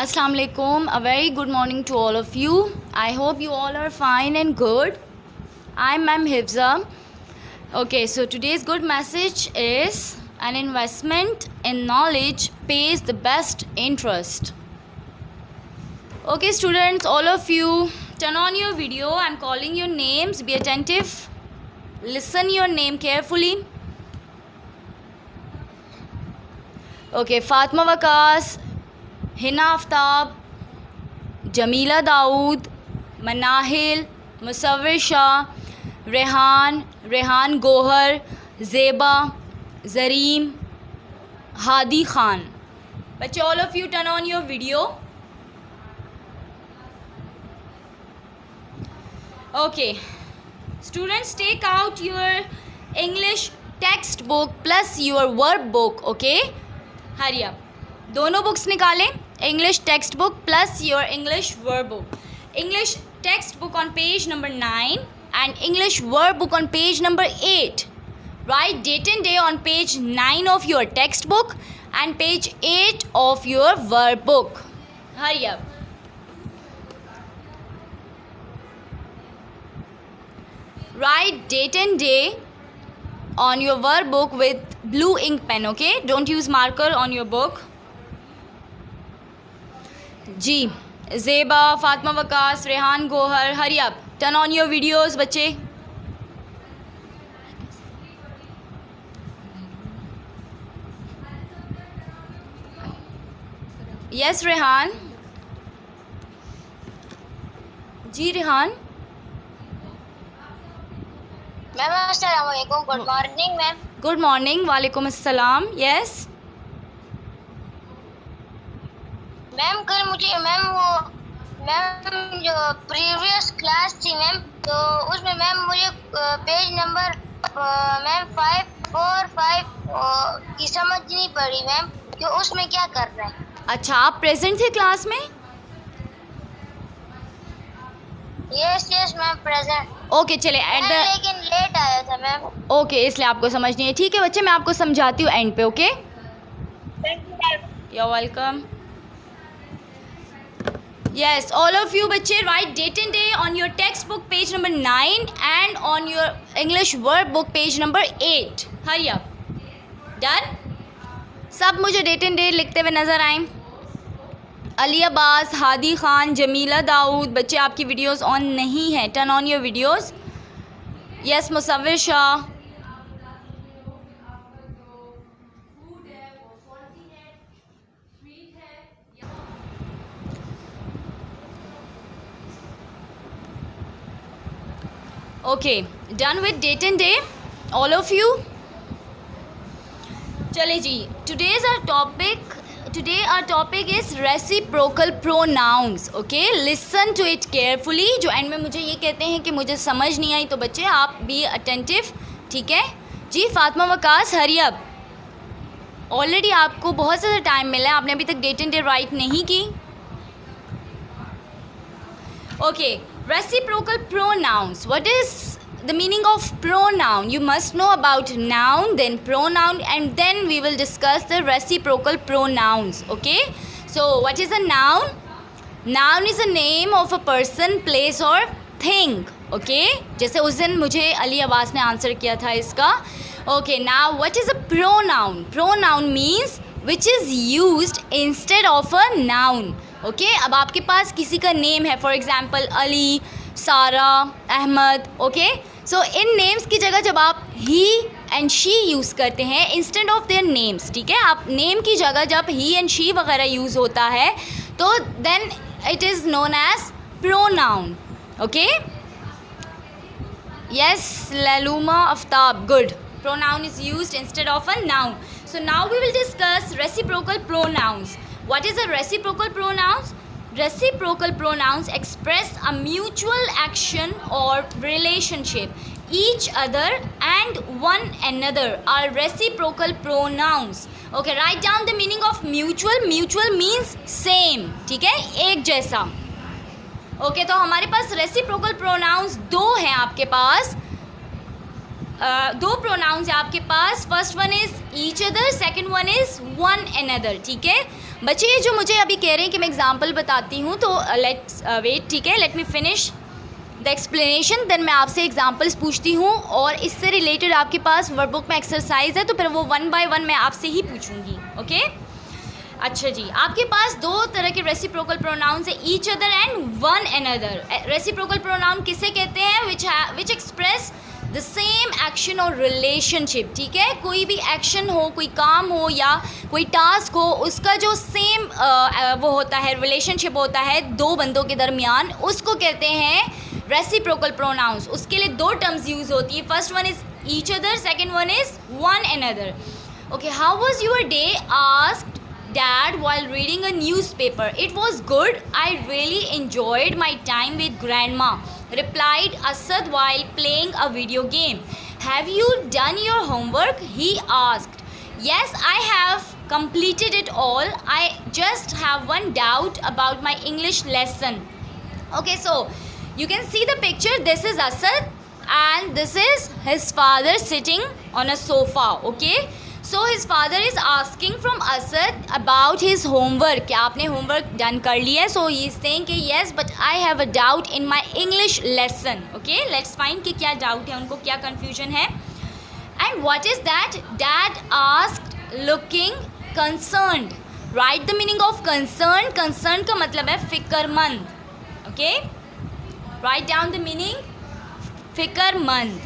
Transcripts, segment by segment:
Assalamu alaikum. A very good morning to all of you. I hope you all are fine and good. I'm Ma'am Hifza. Okay, so today's good message is an investment in knowledge pays the best interest. Okay, students, all of you, turn on your video. I'm calling your names. Be attentive. Listen your name carefully. Okay, Fatma Waqas, Hina Aftab, Jamila Dawood, Manahil, मुसव्विर Shah, Rehan Gohar, Zeba, ज़रीम, Hadi Khan. बच्चे, all of you turn on your video. Okay, students, take out your English textbook plus your verb book. Okay, hurry up. दोनों books निकालें. English text book plus your English verb book. English text book on page number 9 and English verb book on page number 8. Write date and day on page 9 of your text book and page 8 of your verb book. Hurry up. Write date and day on your verb book with blue ink pen. Okay, don't use marker on your book. जी, Zeba, Fatima Waqas, Rehan Gohar, hurry up. Turn on your videos बच्चे. Yes Rehan. जी Rehan. Ma'am अस्सलाम वालेकुम. Good morning ma'am. Good morning. वालेकुम अस्सलाम. Yes ma'am कल मुझे ma'am जो प्रीवियस क्लास थी मैम, तो उसमें मैम मुझे पेज नंबर मैम 545 की समझ नहीं पड़ी मैम कि उसमें क्या कर रहे हैं. अच्छा, आप प्रेजेंट थे क्लास में? Yes ma'am present. ओके चले एट द. लेकिन लेट आया था मैम. ओके, इसलिए आपको समझ नहीं है. ठीक है बच्चे, मैं आपको समझाती हूँ एंड पे. Okay, thank you ma'am. You are welcome. Yes, all of you बच्चे, write date and day on your textbook page number 9 and on your English verb book page number 8. Hurry up. Done? सब मुझे date and day लिखते हुए नज़र आए. अली अब्बास, हादी खान, जमीला दाऊद. बच्चे, आपकी videos on नहीं है. Turn on your videos. Yes, मुसव्विर Shah. Okay, done with date and day, all of you. चले जी, today our topic is reciprocal pronouns. Okay, listen to it carefully. जो एंड में मुझे ये कहते हैं कि मुझे समझ नहीं आई, तो बच्चे आप भी अटेंटिव. ठीक है जी. Fatima Waqas, hurry up. Already आपको बहुत ज़्यादा टाइम मिला है, आपने अभी तक डेट एंड डे राइट नहीं की. Okay, reciprocal pronouns. What is the meaning of pronoun? You must know about noun, then pronoun, and then we will discuss the reciprocal pronouns. Okay, so what is a noun? Noun is a name of a person, place or thing. Okay, जैसे उस दिन मुझे अली अब्बास ने answer किया था इसका. Okay, now what is a pronoun? Pronoun means which is used instead of a noun. Okay, अब आपके पास किसी का नेम है, फॉर एग्जाम्पल अली, सारा, अहमद. ओके, सो इन नेम्स की जगह जब आप ही एंड शी यूज़ करते हैं इंस्टेड ऑफ देयर नेम्स, ठीक है, आप नेम की जगह जब ही एंड शी वगैरह यूज़ होता है तो then it is known as pronoun. Okay, yes Laluma Aftab, good. Pronoun is used instead of a noun. So now we will discuss reciprocal pronouns. What is a reciprocal pronouns? Reciprocal pronouns express a mutual action or relationship. Each other and one another are reciprocal pronouns. Okay, write down the meaning of mutual. Mutual means same. ठीक है, एक जैसा. Okay, तो हमारे पास reciprocal pronouns दो हैं आपके पास. दो प्रोनाउंस है आपके पास. First one is each other, second one is one another. ठीक है बच्चे, जो मुझे अभी कह रहे हैं कि मैं एग्जाम्पल बताती हूँ, तो लेट्स वेट. ठीक है, let me finish the explanation, then मैं आपसे एग्जाम्पल्स पूछती हूँ और इससे रिलेटेड आपके पास वर्कबुक में एक्सरसाइज है, तो फिर वो वन बाय वन मैं आपसे ही पूछूँगी. ओके अच्छा जी, आपके पास दो तरह के रेसिप्रोकल प्रोनाउंस है, each other and one another. Reciprocal pronoun किसे कहते हैं? Which express the same action और रिलेशनशिप. ठीक है, कोई भी एक्शन हो, कोई काम हो या कोई टास्क हो, उसका जो सेम वो होता है, रिलेशनशिप होता है दो बंदों के दरमियान, उसको कहते हैं रेसिप्रोकल प्रोनाउंस. उसके लिए दो टर्म्स यूज़ होती है. First one is each other, second one is one another. Okay, how was your day? Asked Dad while reading a newspaper. It was good. I really enjoyed my time with Grandma, replied Asad while playing a video game. Have you done your homework? He asked. Yes, I have completed it all. I just have one doubt about my English lesson. Okay, so you can see the picture. This is Asad and this is his father sitting on a sofa. Okay, so his father is asking from Asad about his homework. क्या आपने homework done कर लिया है? So he is saying कि yes, but I have a doubt in my English lesson. Okay, let's find कि क्या doubt है उनको, क्या confusion है. And what is that? Dad asked, looking concerned. Write the meaning of concerned. Concerned का मतलब है फिक्रमंद. Okay, write down the meaning. फिक्रमंद.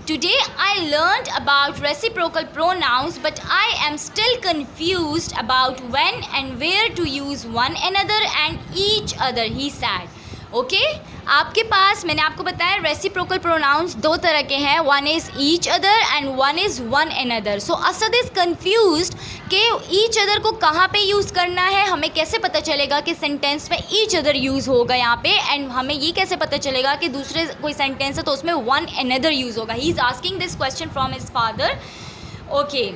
Today I learned about reciprocal pronouns, but I am still confused about when and where to use one another and each other, he said. Okay आपके पास मैंने आपको बताया reciprocal pronounce दो तरह के हैं. One is each other and one is one another. So Asad is confused कि each other को कहाँ पे यूज़ करना है. हमें कैसे पता चलेगा कि सेंटेंस में ईच अदर यूज़ होगा यहाँ पे, एंड हमें ये कैसे पता चलेगा कि दूसरे कोई सेंटेंस है तो उसमें वन अनदर यूज़ होगा. He is asking this question from his father. Okay,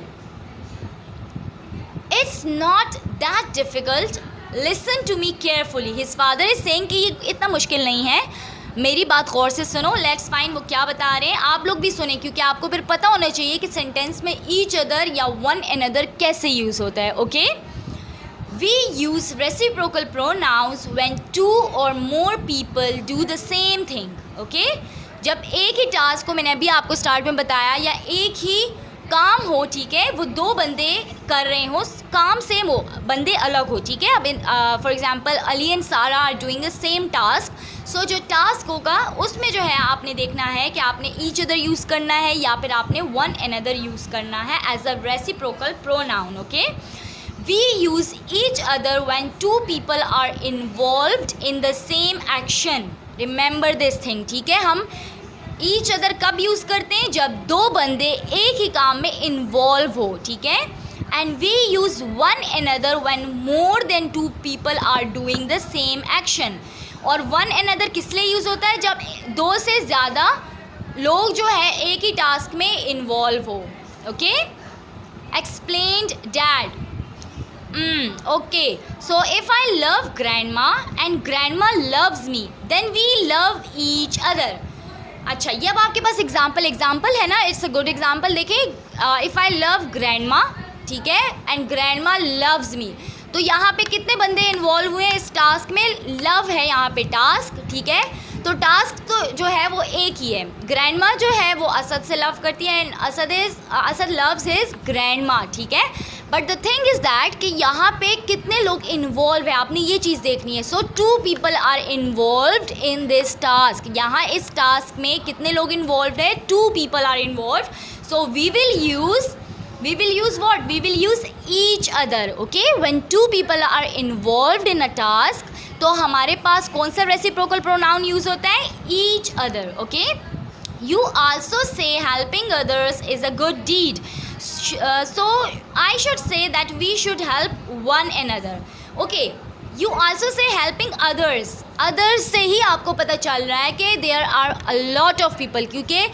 it's not that difficult. Listen to me carefully. His father is saying कि ये इतना मुश्किल नहीं है, मेरी बात गौर से सुनो. लेट्स फाइंड वो क्या बता रहे हैं. आप लोग भी सुने क्योंकि आपको फिर पता होना चाहिए कि सेंटेंस में ईच अदर या वन अनदर कैसे यूज़ होता है. Okay, we use reciprocal pronouns when two or more people do the same thing. Okay, जब एक ही टास्क को, मैंने अभी आपको स्टार्ट में बताया, या एक ही काम हो, ठीक है, वो दो बंदे कर रहे हो, काम सेम हो, बंदे अलग हो. ठीक है, अब for example Ali and Sara are doing the same task. So जो टास्क होगा उसमें जो है आपने देखना है कि आपने ईच अदर यूज़ करना है या फिर आपने वन अनदर यूज़ करना है as a reciprocal pronoun. Okay, we use each other when two people are involved in the same action. Remember this thing. ठीक है, हम ईच अदर कब यूज़ करते हैं? जब दो बंदे एक ही काम में इन्वॉल्व हो. ठीक है, and we use one another when more than two people are doing the same action. और वन अनदर किस लिए यूज़ होता है? जब दो से ज़्यादा लोग जो है एक ही टास्क में इन्वॉल्व हो. Okay, explained dad. Okay, so if I love grandma and grandma loves me, then we love each other. अच्छा, ये अब आपके पास एग्जाम्पल है ना, इट्स अ गुड एग्जाम्पल. देखिए, इफ़ आई लव ग्रैंडमा, ठीक है, एंड ग्रैंडमा लव्स मी, तो यहाँ पे कितने बंदे इन्वॉल्व हुए हैं इस टास्क में? लव है यहाँ पे टास्क. ठीक है, तो टास्क तो जो है वो एक ही है. ग्रैंडमा जो है वो असद से लव करती है and Asad loves his grandma. ठीक है, but the thing is that कि यहाँ पे कितने लोग इन्वॉल्व है, आपने ये चीज़ देखनी है. So two people are involved in this task. यहाँ इस टास्क में कितने लोग इन्वॉल्व है? Two people are involve. So we will use what? We will use each other. Okay, when two people are involved in a task, तो हमारे पास कौन सा रेसिप्रोकल प्रोनाउन यूज़ होता है? each other. Okay, you also say helping others is a good deed. So I should say that we should help one another. Okay, you also say helping others. Others से ही आपको पता चल रहा है कि there are a lot of people, क्योंकि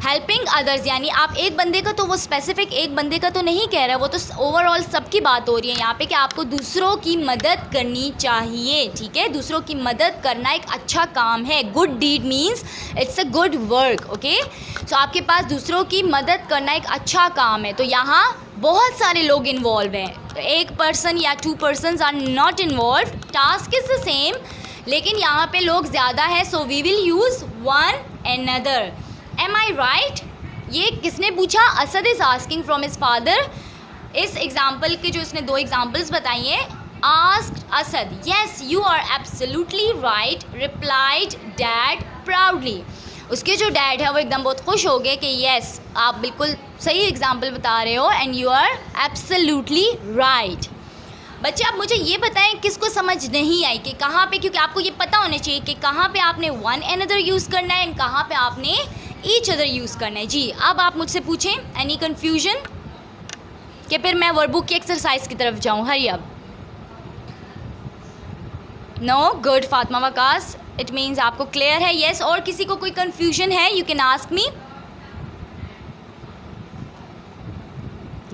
helping others यानी आप एक बंदे का, तो वो स्पेसिफिक एक बंदे का तो नहीं कह रहा, वो तो ओवरऑल सबकी बात हो रही है यहाँ पे कि आपको दूसरों की मदद करनी चाहिए, ठीक है। दूसरों की मदद करना एक अच्छा काम है। Good deed means it's a good work, okay. So आपके पास दूसरों की मदद करना एक अच्छा काम है। तो यहाँ बहुत सारे लोग इन्वॉल्व हैं, तो एक पर्सन या 2 persons are not involve, task is the same, लेकिन यहाँ पे लोग ज़्यादा है, so we will use one another. Am I right? ये किसने पूछा? Asad is asking from his father. इस एग्जाम्पल के जो इसने 2 एग्जाम्पल्स बताई हैं, asked Asad, yes you are absolutely right, replied dad proudly. उसके जो डैड है वो एकदम बहुत खुश हो गए कि येस आप बिल्कुल सही एग्जाम्पल बता रहे हो and you are absolutely right. बच्चे अब मुझे ये बताएं किसको समझ नहीं आई कि कहाँ पे, क्योंकि आपको ये पता होना चाहिए कि कहाँ पे आपने वन एनदर यूज़ करना है एंड कहाँ पे आपने ईच अदर यूज़ करना है। जी अब आप मुझसे पूछें, एनी कन्फ्यूजन? कि फिर मैं वर्कबुक की एक्सरसाइज की तरफ जाऊँ? हरी अब no, good Fatima Waqas, it means आपको क्लियर है। येस और किसी को कोई कन्फ्यूजन है? You can ask me.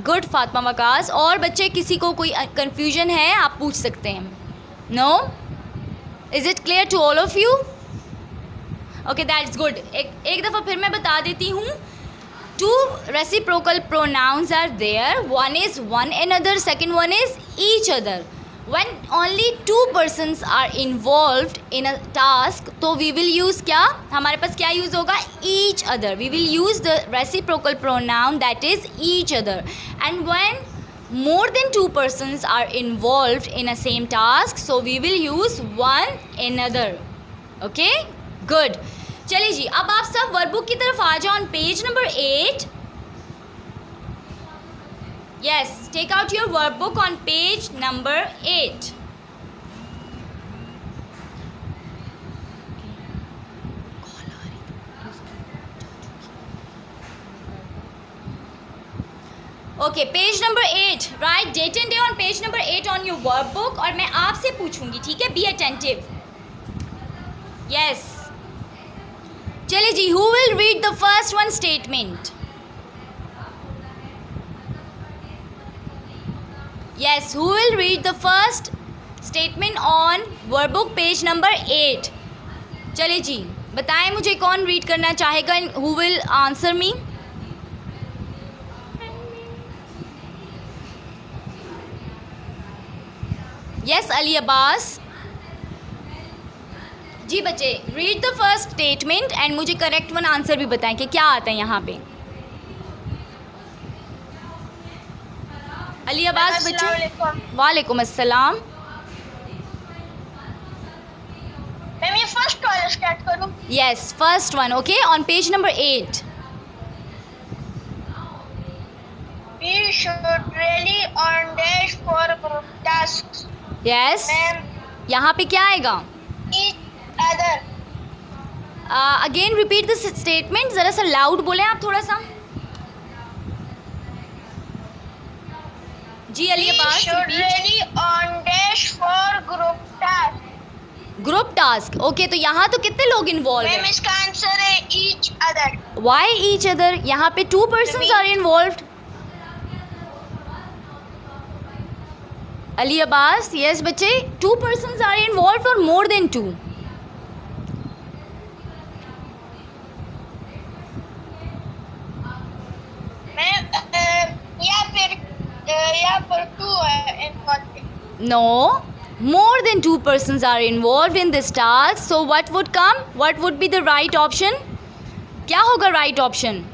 Good Fatima Waqas. और बच्चे किसी को कोई कन्फ्यूजन है आप पूछ सकते हैं। No, is it clear to all of you? Okay that's good. एक दफ़ा फिर मैं बता देती हूँ। 2 reciprocal pronouns are there. One is one another, second one is each other. When only 2 persons are involved in a task, तो we will use क्या? हमारे पास क्या यूज़ होगा? each other. We will use the reciprocal pronoun that is each other. And when more than 2 persons are involved in a same task, so we will use one another. Okay? Good. चलिए जी अब आप सब workbook की तरफ आ जाओ on page number 8। Yes, take out your workbook on page number 8। Okay page number 8, write date and day on page number 8 on your workbook. और मैं आपसे पूछूंगी, ठीक है? B attentive. यस चलिए जी, who will read the first one statement? Yes, who will read the first statement on workbook page number 8? चलिए जी बताएं मुझे कौन रीड करना चाहेगा? Who will answer me? Yes Ali Abbas. जी बच्चे read the first statement and मुझे करेक्ट वन आंसर भी बताएं कि क्या आता है यहाँ पे। अली अब्बास बच्चे। वालेकुम अस्सलाम। मैं ये फर्स्ट वाला स्टार्ट करूं? Yes first one, okay on page number 8। We should really on dash for group tasks. यस यहाँ पे क्या आएगा? Each other. Again repeat the statement, ज़रा सा लाउड बोलें आप थोड़ा सा। जी Ali We Abbas should repeat. really on dash for group tasks. Group task, okay तो यहाँ तो कितने लोग इन्वॉल्व मैम हैं? इसका आंसर है each other. Why each other? यहाँ पे 2 persons are involved. Ali Abbas yes बच्चे, 2 persons आर इन्वॉल्व्ड और मोर देन 2? मैम या पर 2 है involved. No, more than 2 persons are involved in this task. So what would come? What would be the right option? क्या होगा right option?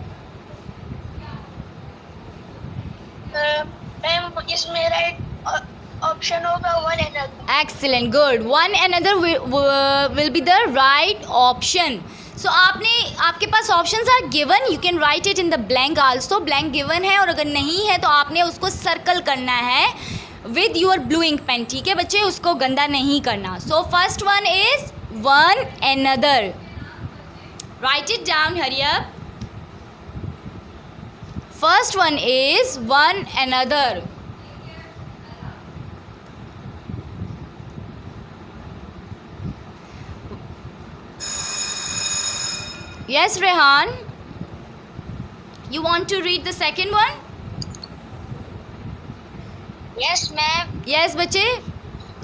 Ma'am इसमें right option होगा one another. Excellent, good. One another will be the right option. So आपके पास options are given. You can write it in the blank also. Blank given है और अगर नहीं है तो आपने उसको circle करना है with your blue ink pen. ठीक है बच्चे, उसको गंदा नहीं करना. So first one is one another. Write it down, hurry up. First one is one another. Yes, Rehan. You want to read the second one? Yes, ma'am. Yes, बच्चे.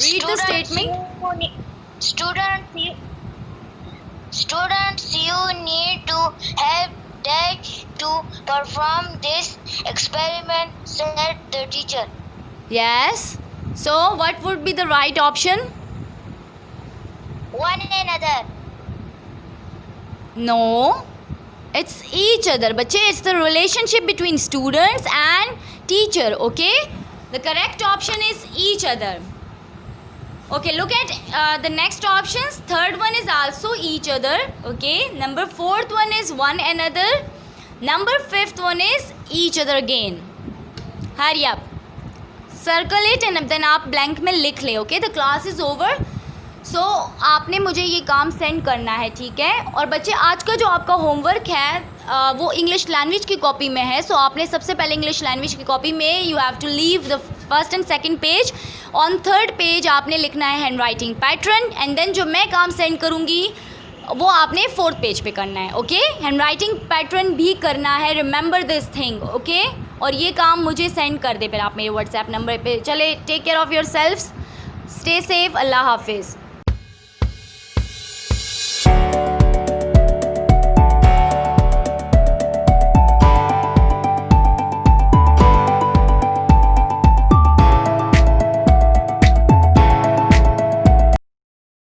Read the statement. Students, you need to help Dad to perform this experiment, said the teacher. Yes. So, what would be the right option? One another. No. It's each other. बच्चे, it's the relationship between students and teacher. Okay? The correct option is each other. Okay, look at the next options. Third one is also each other. Okay. Number fourth one is one another. Number fifth one is each other again. Hurry up. Circle it and then आप blank में लिख ले. Okay, the class is over. So आपने मुझे ये काम send करना है, ठीक है. और बच्चे, आज का जो आपका होमवर्क है वो इंग्लिश लैंग्वेज की कॉपी में है. सो आपने सबसे पहले इंग्लिश लैंग्वेज की कॉपी में you have to leave the first and second page. On third page आपने लिखना है handwriting pattern and then जो मैं काम सेंड करूँगी वो आपने फोर्थ पेज पे करना है. ओके, हैंड राइटिंग पैटर्न भी करना है. Remember this thing. ओके, और ये काम मुझे सेंड कर दे फिर आप मेरे व्हाट्सएप नंबर पे. चले, take care of your selfs, stay safe, अल्लाह हाफिज़.